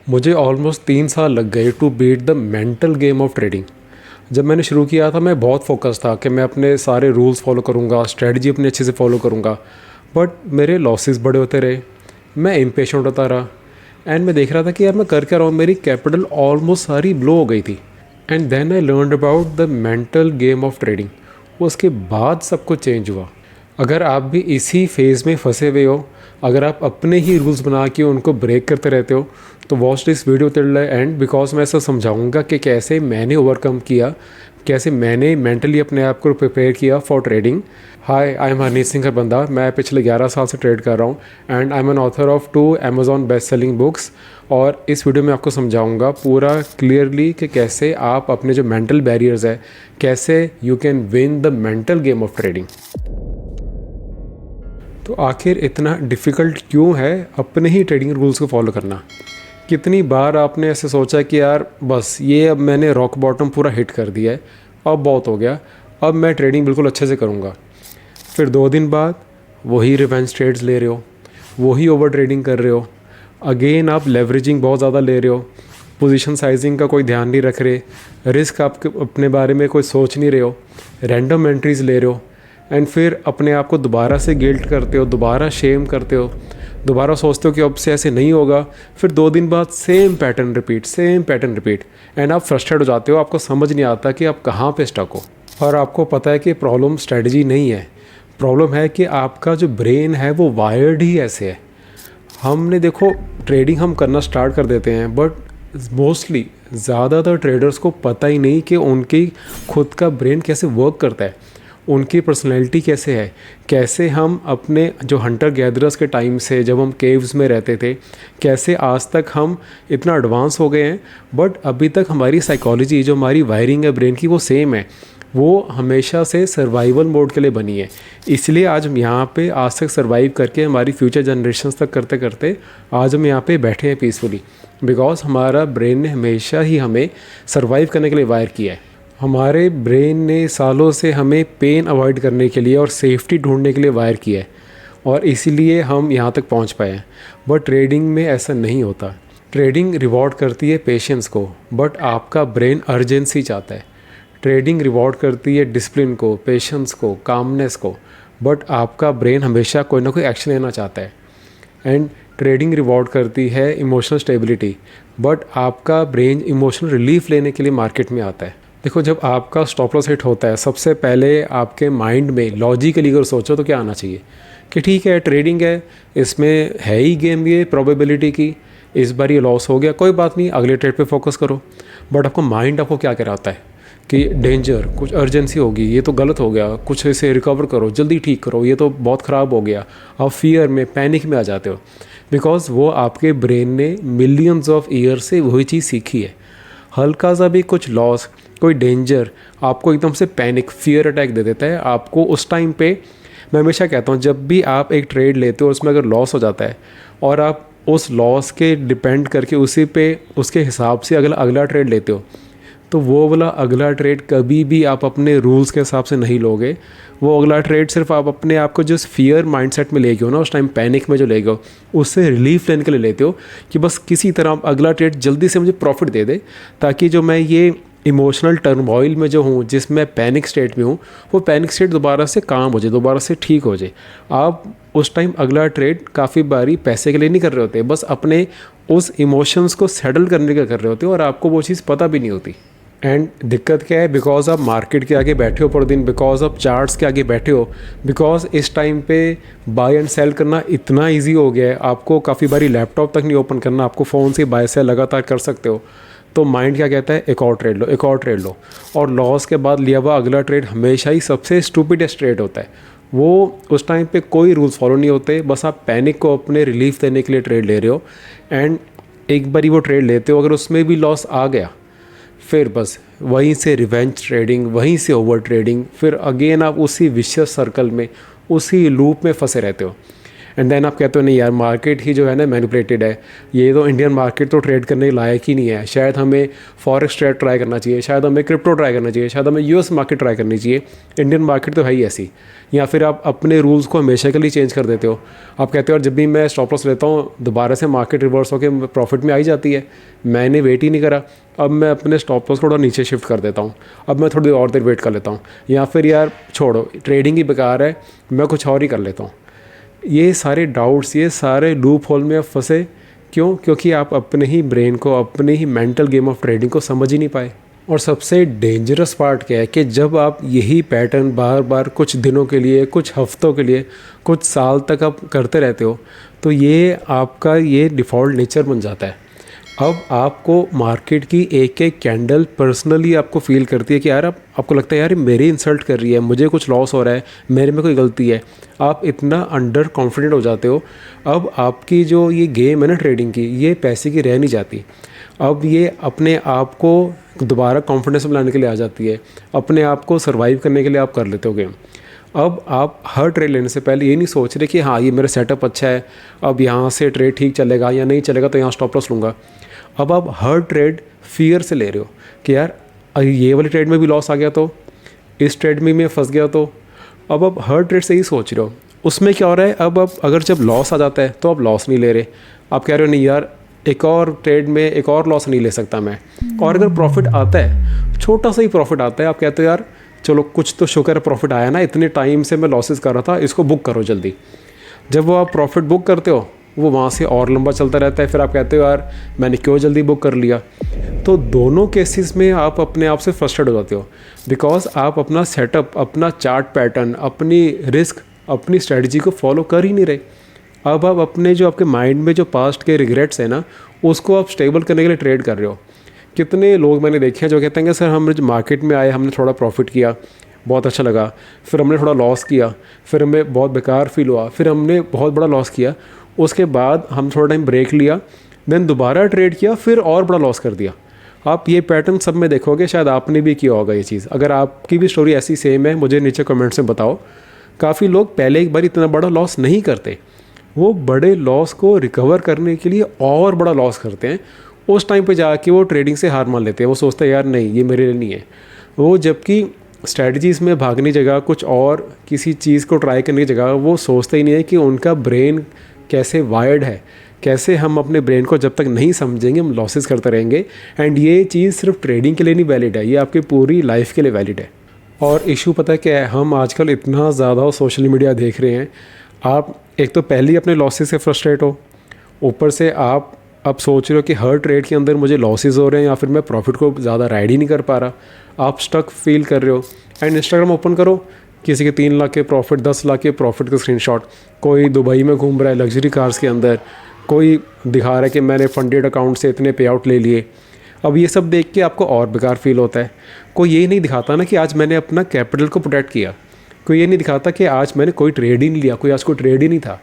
मुझे ऑलमोस्ट 3 साल लग गए to beat the mental game of trading. जब मैंने शुरू किया था मैं बहुत फोकस था कि मैं अपने सारे रूल्स फॉलो करूँगा, स्ट्रेटजी अपनी अच्छे से फॉलो करूँगा, बट मेरे लॉसेस बड़े होते रहे। मैं इम्पेशेंट होता रहा एंड मैं देख रहा था कि यार मैं कर क्या रहा हूँ। मेरी कैपिटल ऑलमोस्ट सारी ब्लो हो गई थी। And then I learn about the mental game of trading. उसके बाद सब कुछ चेंज हुआ। अगर आप भी इसी फेज़ में फंसे हुए हो, अगर आप अपने ही रूल्स बना के उनको ब्रेक करते रहते हो, तो watch this video till the end, because मैं ऐसा समझाऊंगा कि कैसे मैंने ओवरकम किया, कैसे मैंने मेंटली अपने आप को प्रिपेयर किया for trading. Hi, I am Harneet Singh बंदा। मैं पिछले 11 साल से ट्रेड कर रहा हूँ and I am an author of 2 Amazon best selling books. और इस वीडियो में आपको समझाऊंगा पूरा क्लियरली कि कैसे आप अपने जो मेंटल बैरियर्स है, कैसे you can win the mental game of trading. तो आखिर इतना डिफ़िकल्ट क्यों है अपने ही ट्रेडिंग रूल्स को फॉलो करना? कितनी बार आपने ऐसे सोचा कि यार बस ये अब मैंने रॉक बॉटम पूरा हिट कर दिया है, अब बहुत हो गया, अब मैं ट्रेडिंग बिल्कुल अच्छे से करूँगा। फिर 2 दिन बाद वही रिवेंज ट्रेड्स ले रहे हो, वही ओवर ट्रेडिंग कर रहे हो, अगेन आप लेवरेजिंग बहुत ज़्यादा ले रहे हो, पोजीशन साइजिंग का कोई ध्यान नहीं रख रहे, रिस्क आपके अपने बारे में कोई सोच नहीं रहे हो, रैंडम एंट्रीज़ ले रहे हो एंड फिर अपने आप को दोबारा से गिल्ट करते हो, दोबारा शेम करते हो, दोबारा सोचते हो कि अब से ऐसे नहीं होगा। फिर 2 दिन बाद सेम पैटर्न रिपीट एंड आप फ्रस्ट्रेट हो जाते हो। आपको समझ नहीं आता कि आप कहाँ पे स्टक हो। और आपको पता है कि प्रॉब्लम स्ट्रेटजी नहीं है, प्रॉब्लम है कि आपका जो ब्रेन है वो वायर्ड ही ऐसे है। हमने देखो ट्रेडिंग हम करना स्टार्ट कर देते हैं, बट मोस्टली ज़्यादातर ट्रेडर्स को पता ही नहीं कि उनकी खुद का ब्रेन कैसे वर्क करता है, उनकी पर्सनैलिटी कैसे है, कैसे हम अपने जो हंटर गैदरर्स के टाइम से जब हम केव्स में रहते थे, कैसे आज तक हम इतना एडवांस हो गए हैं, बट अभी तक हमारी साइकोलॉजी, जो हमारी वायरिंग है ब्रेन की, वो सेम है। वो हमेशा से सर्वाइवल मोड के लिए बनी है। इसलिए आज हम यहाँ पे आज तक सर्वाइव करके हमारी फ्यूचर जनरेशन्स तक करते करते आज हम यहाँ पे बैठे हैं पीसफुली, बिकॉज हमारा ब्रेन ने हमेशा ही हमें सर्वाइव करने के लिए वायर किया है। हमारे ब्रेन ने सालों से हमें पेन अवॉइड करने के लिए और सेफ्टी ढूंढने के लिए वायर किया है, और इसीलिए हम यहाँ तक पहुँच पाए हैं। बट ट्रेडिंग में ऐसा नहीं होता। ट्रेडिंग रिवॉर्ड करती है पेशेंस को, बट आपका ब्रेन अर्जेंसी चाहता है। ट्रेडिंग रिवॉर्ड करती है डिसिप्लिन को, पेशेंस को, कामनेस को, बट आपका ब्रेन हमेशा कोई ना कोई एक्शन लेना चाहता है। एंड ट्रेडिंग रिवॉर्ड करती है इमोशनल स्टेबिलिटी, बट आपका ब्रेन इमोशनल रिलीफ लेने के लिए मार्केट में आता है। देखो, जब आपका स्टॉप लॉस हिट होता है, सबसे पहले आपके माइंड में लॉजिकली अगर सोचो तो क्या आना चाहिए कि ठीक है ट्रेडिंग है, इसमें है ही गेम ये प्रोबेबिलिटी की, इस बार ये लॉस हो गया, कोई बात नहीं, अगले ट्रेड पे फोकस करो। बट आपको माइंड आपको क्या कह रहा होता है कि डेंजर, कुछ अर्जेंसी होगी, ये तो गलत हो गया, कुछ इसे रिकवर करो, जल्दी ठीक करो, ये तो बहुत ख़राब हो गया। आप फियर में, पैनिक में आ जाते हो, बिकॉज वो आपके ब्रेन ने मिलियंस ऑफ ईयर से वही चीज़ सीखी है। हल्का सा भी कुछ लॉस, कोई डेंजर, आपको एकदम से पैनिक, फियर अटैक दे देता है। आपको उस टाइम पे, मैं हमेशा कहता हूँ, जब भी आप एक ट्रेड लेते हो, उसमें अगर लॉस हो जाता है और आप उस लॉस के डिपेंड करके उसी पे, उसके हिसाब से अगला ट्रेड लेते हो, तो वो वाला अगला ट्रेड कभी भी आप अपने रूल्स के हिसाब से नहीं लोगे। वो अगला ट्रेड सिर्फ आप अपने आप को जिस फियर माइंडसेट में ले गए हो ना, उस टाइम पैनिक में जो ले गए हो, उससे रिलीफ लेने के लिए लेते हो कि बस किसी तरह अगला ट्रेड जल्दी से मुझे प्रॉफिट दे दे, ताकि जो मैं ये इमोशनल टर्मोइल में जो हूँ, जिसमें पैनिक स्टेट में हूँ, वो पैनिक स्टेट दोबारा से काम हो जाए, दोबारा से ठीक हो जाए। आप उस टाइम अगला ट्रेड काफ़ी बारी पैसे के लिए नहीं कर रहे होते, बस अपने उस इमोशंस को सेटल करने का कर रहे होते हो, और आपको वो चीज़ पता भी नहीं होती। एंड दिक्कत क्या है, बिकॉज आप मार्केट के आगे बैठे हो पूरे दिन, बिकॉज आप चार्ट्स के आगे बैठे हो, बिकॉज इस टाइम पे बाय एंड सेल करना इतना इजी हो गया है, आपको काफ़ी बारी लैपटॉप तक नहीं ओपन करना, आपको फ़ोन से बाय सेल लगातार कर सकते हो। तो माइंड क्या कहता है, एक और ट्रेड लो, एक और ट्रेड लो, और लॉस के बाद लिया हुआ अगला ट्रेड हमेशा ही सबसे स्टूपिडेस्ट ट्रेड होता है। वो उस टाइम पे कोई रूल्स फॉलो नहीं होते, बस आप पैनिक को अपने रिलीफ देने के लिए ट्रेड ले रहे हो। एंड एक बारी वो ट्रेड लेते हो, अगर उसमें भी लॉस आ गया, फिर बस वहीं से रिवेंज ट्रेडिंग, वहीं से ओवर ट्रेडिंग, फिर अगेन आप उसी विशियस सर्कल में, उसी लूप में फंसे रहते हो। एंड देन आप कहते हो नहीं यार मार्केट ही जो है ना मैनिपुलेटेड है, ये तो इंडियन मार्केट तो ट्रेड करने लायक ही नहीं है, शायद हमें फॉरेक्स ट्रेड ट्राई करना चाहिए, शायद हमें क्रिप्टो ट्राई करना चाहिए, शायद हमें यूएस मार्केट ट्राई करनी चाहिए, इंडियन मार्केट तो है ही ऐसी। या फिर आप अपने रूल्स को हमेशा के लिए चेंज कर देते हो। आप कहते हो और जब भी मैं स्टॉप लॉस लेता हूँ दोबारा से मार्केट रिवर्स होकर प्रॉफिट में आई जाती है, मैंने वेट ही नहीं करा, अब मैं अपने स्टॉप लॉस को थोड़ा नीचे शिफ्ट कर देता हूँ, अब मैं थोड़ी देर और देर वेट कर लेता हूँ, या फिर यार छोड़ो ट्रेडिंग ही बेकार है, मैं कुछ और ही कर लेता हूँ। ये सारे डाउट्स, ये सारे लूप होल में आप फंसे क्यों? क्योंकि आप अपने ही ब्रेन को, अपने ही मेंटल गेम ऑफ ट्रेडिंग को समझ ही नहीं पाए। और सबसे डेंजरस पार्ट क्या है कि जब आप यही पैटर्न बार बार कुछ दिनों के लिए, कुछ हफ्तों के लिए, कुछ साल तक आप करते रहते हो, तो ये आपका ये डिफ़ॉल्ट नेचर बन जाता है। अब आपको मार्केट की एक एक कैंडल पर्सनली आपको फील करती है कि यार आपको लगता है यार मेरी इंसल्ट कर रही है, मुझे कुछ लॉस हो रहा है, मेरे में कोई गलती है। आप इतना अंडर कॉन्फिडेंट हो जाते हो। अब आपकी जो ये गेम है ना ट्रेडिंग की, ये पैसे की रह नहीं जाती। अब ये अपने आप को दोबारा कॉन्फिडेंस में लाने के लिए आ जाती है, अपने आप को सर्वाइव करने के लिए आप कर लेते हो गेम। अब आप हर ट्रेड लेने से पहले ये नहीं सोच रहे कि हाँ ये मेरा सेटअप अच्छा है, अब यहाँ से ट्रेड ठीक चलेगा या नहीं चलेगा तो यहाँ स्टॉप लॉस लूँगा। अब आप हर ट्रेड फियर से ले रहे हो कि यार ये वाली ट्रेड में भी लॉस आ गया तो, इस ट्रेड में मैं फंस गया तो। अब आप हर ट्रेड से ही सोच रहे हो। उसमें क्या हो रहा है, अब आप अगर जब लॉस आ जाता है तो आप लॉस नहीं ले रहे, आप कह रहे हो नहीं यार एक और ट्रेड में एक और लॉस नहीं ले सकता मैं। और अगर प्रॉफिट आता है, छोटा सा ही प्रॉफिट आता है, आप कहते हो यार चलो कुछ तो शुक्र है प्रॉफिट आया ना, इतने टाइम से मैं लॉसेस कर रहा था, इसको बुक करो जल्दी। जब वो आप प्रॉफिट बुक करते हो वो वहाँ से और लंबा चलता रहता है, फिर आप कहते हो यार मैंने क्यों जल्दी बुक कर लिया। तो दोनों केसेस में आप अपने आप से फ्रस्ट्रेट हो जाते हो, बिकॉज आप अपना सेटअप, अपना चार्ट पैटर्न, अपनी रिस्क, अपनी स्ट्रेटजी को फॉलो कर ही नहीं रहे। अब आप अपने जो आपके माइंड में जो पास्ट के रिग्रेट्स हैं ना, उसको आप स्टेबल करने के लिए ट्रेड कर रहे हो। कितने लोग मैंने देखे हैं जो कहते हैं कि सर हम जो मार्केट में आए, हमने थोड़ा प्रॉफिट किया, बहुत अच्छा लगा, फिर हमने थोड़ा लॉस किया, फिर हमें बहुत बेकार फील हुआ, फिर हमने बहुत बड़ा लॉस किया, उसके बाद हम थोड़ा टाइम ब्रेक लिया, देन दोबारा ट्रेड किया, फिर और बड़ा लॉस कर दिया। आप ये पैटर्न सब में देखोगे, शायद आपने भी किया होगा ये चीज़। अगर आपकी भी स्टोरी ऐसी सेम है, मुझे नीचे कमेंट्स में बताओ। काफ़ी लोग पहले एक बार इतना बड़ा लॉस नहीं करते, वो बड़े लॉस को रिकवर करने के लिए और बड़ा लॉस करते हैं। उस टाइम पे जाके वो ट्रेडिंग से हार मान लेते हैं, वो सोचते हैं यार नहीं ये मेरे लिए नहीं है। वो जबकि स्ट्रैटेजीज़ में भागने की जगह, कुछ और किसी चीज़ को ट्राई करने की जगह, वो सोचते ही नहीं है कि उनका ब्रेन कैसे वायर्ड है, कैसे हम अपने ब्रेन को जब तक नहीं समझेंगे हम लॉसेस करते रहेंगे। एंड ये चीज़ सिर्फ ट्रेडिंग के लिए नहीं वैलिड है, ये आपकी पूरी लाइफ के लिए वैलिड है। और इशू पता है क्या है, हम आजकल इतना ज़्यादा सोशल मीडिया देख रहे हैं, आप एक तो पहले ही अपने लॉसेस से फ्रस्ट्रेट हो, ऊपर से आप अब सोच रहे हो कि हर ट्रेड के अंदर मुझे लॉसेस हो रहे हैं या फिर मैं प्रॉफिट को ज़्यादा राइड ही नहीं कर पा रहा, आप स्टक फील कर रहे हो। एंड इंस्टाग्राम ओपन करो, किसी के 3 लाख के प्रॉफिट, 10 लाख के प्रॉफिट के स्क्रीनशॉट, कोई दुबई में घूम रहा है लग्जरी कार्स के अंदर, कोई दिखा रहा है कि मैंने फंडेड अकाउंट से इतने पे आउट ले लिए। अब ये सब देख के आपको और बेकार फील होता है। कोई ये नहीं दिखाता ना कि आज मैंने अपना कैपिटल को प्रोटेक्ट किया, कोई ये नहीं दिखाता कि आज मैंने कोई ट्रेड ही नहीं लिया, कोई आज कोई ट्रेड ही नहीं था।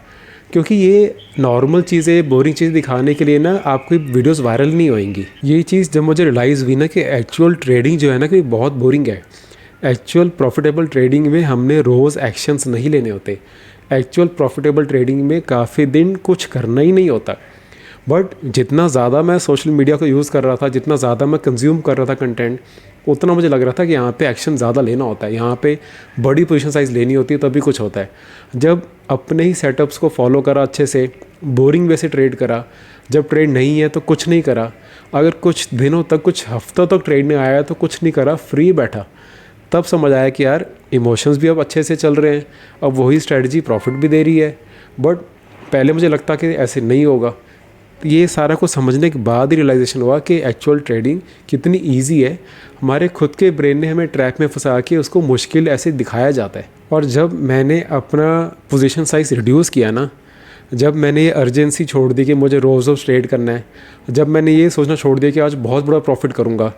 क्योंकि ये नॉर्मल चीज़ें, बोरिंग चीज़ दिखाने के लिए ना आपकी वीडियोस वायरल नहीं होएंगी। ये चीज़ जब मुझे रियलाइज़ हुई ना कि एक्चुअल ट्रेडिंग जो है ना कि बहुत बोरिंग है। एक्चुअल प्रॉफिटेबल ट्रेडिंग में हमने रोज़ एक्शंस नहीं लेने होते। एक्चुअल प्रॉफिटेबल ट्रेडिंग में काफ़ी दिन कुछ करना ही नहीं होता। बट जितना ज़्यादा मैं सोशल मीडिया को यूज़ कर रहा था, जितना ज़्यादा मैं कंज्यूम कर रहा था कंटेंट, उतना मुझे लग रहा था कि यहाँ पे एक्शन ज़्यादा लेना होता है, यहाँ पे बड़ी पोजीशन साइज़ लेनी होती है, तभी कुछ होता है। जब अपने ही सेटअप्स को फॉलो करा अच्छे से, बोरिंग वे से ट्रेड करा, जब ट्रेड नहीं है तो कुछ नहीं करा, अगर कुछ दिनों तक, कुछ हफ्तों तक ट्रेड नहीं आया तो कुछ नहीं करा, फ्री बैठा, तब समझ आया कि यार इमोशंस भी अब अच्छे से चल रहे हैं, अब वही स्ट्रेटजी प्रॉफिट भी दे रही है। बट पहले मुझे लगता कि ऐसे नहीं होगा। ये सारा कुछ समझने के बाद ही रियलाइजेशन हुआ कि एक्चुअल ट्रेडिंग कितनी इजी है। हमारे खुद के ब्रेन ने हमें ट्रैप में फंसा के उसको मुश्किल ऐसे दिखाया जाता है। और जब मैंने अपना पोजीशन साइज़ रिड्यूस किया ना, जब मैंने ये अर्जेंसी छोड़ दी कि मुझे रोज़ रोज़ ट्रेड करना है, जब मैंने ये सोचना छोड़ दिया कि आज बहुत बड़ा प्रॉफिट करूँगा,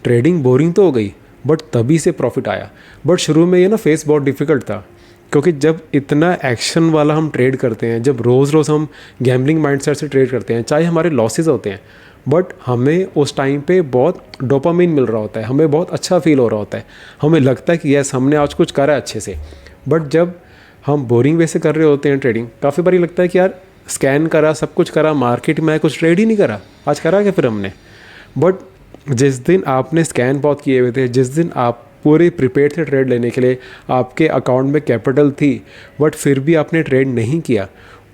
ट्रेडिंग बोरिंग तो हो गई बट तभी से प्रॉफिट आया। बट शुरू में ये ना फेस बहुत डिफ़िकल्ट था, क्योंकि जब इतना एक्शन वाला हम ट्रेड करते हैं, जब रोज़ रोज़ हम गैम्बलिंग माइंडसेट से ट्रेड करते हैं, चाहे हमारे लॉसेस होते हैं, बट हमें उस टाइम पे बहुत डोपामिन मिल रहा होता है, हमें बहुत अच्छा फील हो रहा होता है, हमें लगता है कि यस हमने आज कुछ करा अच्छे से। बट जब हम बोरिंग वे से कर रहे होते हैं ट्रेडिंग। काफ़ी बारी लगता है कि यार स्कैन करा, सब कुछ करा, मार्केट में कुछ ट्रेड ही नहीं करा, आज करा क्या फिर हमने। बट जिस दिन आपने स्कैन बहुत किए हुए थे, जिस दिन आप पूरे प्रिपेयर थे ट्रेड लेने के लिए, आपके अकाउंट में कैपिटल थी, बट फिर भी आपने ट्रेड नहीं किया,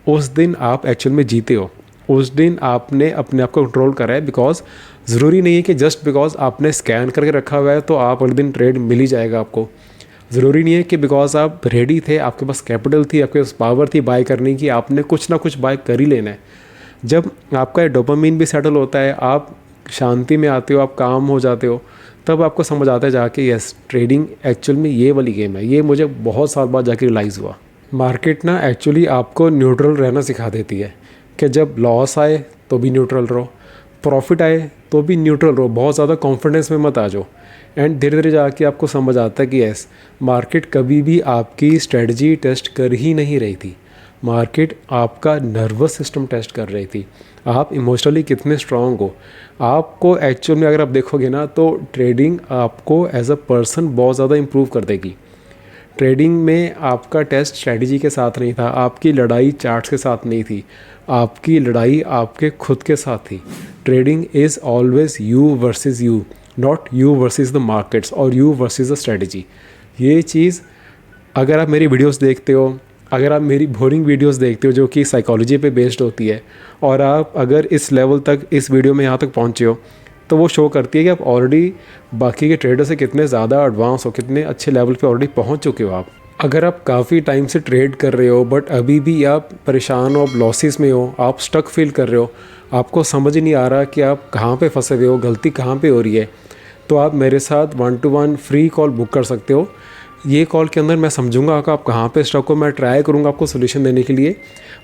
उस दिन आप एक्चुअल में जीते हो। उस दिन आपने अपने आप को कंट्रोल करा है। बिकॉज ज़रूरी नहीं है कि जस्ट बिकॉज आपने स्कैन करके रखा हुआ है तो आप अगले दिन ट्रेड मिल ही जाएगा आपको। ज़रूरी नहीं है कि बिकॉज आप रेडी थे, आपके पास कैपिटल थी, आपके पास पावर थी बाय करने की, आपने कुछ ना कुछ बाय कर ही लेना है। जब आपका डोपामाइन भी सेटल होता है, आप शांति में आते हो, आप काम हो जाते हो, तब आपको समझ आता है जाके यस ट्रेडिंग एक्चुअल में ये वाली गेम है। ये मुझे बहुत साल बाद जाके रियलाइज़ हुआ। मार्केट ना एक्चुअली आपको न्यूट्रल रहना सिखा देती है कि जब लॉस आए तो भी न्यूट्रल रहो, प्रॉफिट आए तो भी न्यूट्रल रहो, बहुत ज़्यादा कॉन्फिडेंस में मत आ जाओ। एंड धीरे धीरे जाके आपको समझ आता है कि यस मार्केट कभी भी आपकी स्ट्रेटजी टेस्ट कर ही नहीं रही थी, मार्केट आपका नर्वस सिस्टम टेस्ट कर रही थी, आप इमोशनली कितने स्ट्रांग हो। आपको एक्चुअल में अगर आप देखोगे ना तो ट्रेडिंग आपको एज अ पर्सन बहुत ज़्यादा इम्प्रूव कर देगी। ट्रेडिंग में आपका टेस्ट स्ट्रेटजी के साथ नहीं था, आपकी लड़ाई चार्ट्स के साथ नहीं थी, आपकी लड़ाई आपके खुद के साथ थी। Trading is always you versus you, not you versus the markets और यू वर्सेस द स्ट्रेटजी। ये चीज़ अगर आप मेरी वीडियोस देखते हो, अगर आप मेरी बोरिंग वीडियोस देखते हो जो कि साइकोलॉजी पे बेस्ड होती है, और आप अगर इस लेवल तक इस वीडियो में यहाँ तक पहुँचे हो, तो वो शो करती है कि आप ऑलरेडी बाकी के ट्रेडर से कितने ज़्यादा एडवांस हो, कितने अच्छे लेवल पे ऑलरेडी पहुँच चुके हो आप। अगर आप काफ़ी टाइम से ट्रेड कर रहे हो बट अभी भी आप परेशान हो, आप लॉसेस में हो, आप स्टक फील कर रहे हो, आपको समझ ही नहीं आ रहा कि आप कहाँ पे फंसे हुए हो, गलती कहाँ पे हो रही है, तो आप मेरे साथ 1-to-1 फ्री कॉल बुक कर सकते हो। ये कॉल के अंदर मैं समझूंगा कि आप कहाँ पे स्टक हो, मैं ट्राई करूँगा आपको सोल्यूशन देने के लिए।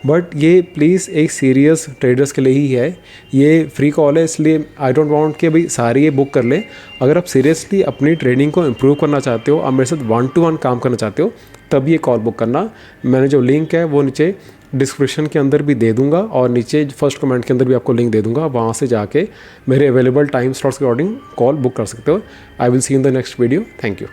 बट ये प्लीज़ एक सीरियस ट्रेडर्स के लिए ही है, ये फ्री कॉल है, इसलिए आई डोंट वांट कि भाई सारे ये बुक कर लें। अगर आप सीरियसली अपनी ट्रेडिंग को इम्प्रूव करना चाहते हो, आप मेरे साथ 1-to-1 काम करना चाहते हो, तब ये कॉल बुक करना। मैंने जो लिंक है वो नीचे डिस्क्रिप्शन के अंदर भी दे दूंगा और नीचे फर्स्ट कमेंट के अंदर भी आपको लिंक दे दूंगा। वहाँ से जाके मेरे अवेलेबल टाइम स्लॉट्स के अकॉर्डिंग कॉल बुक कर सकते हो। I will see in the next video. Thank you.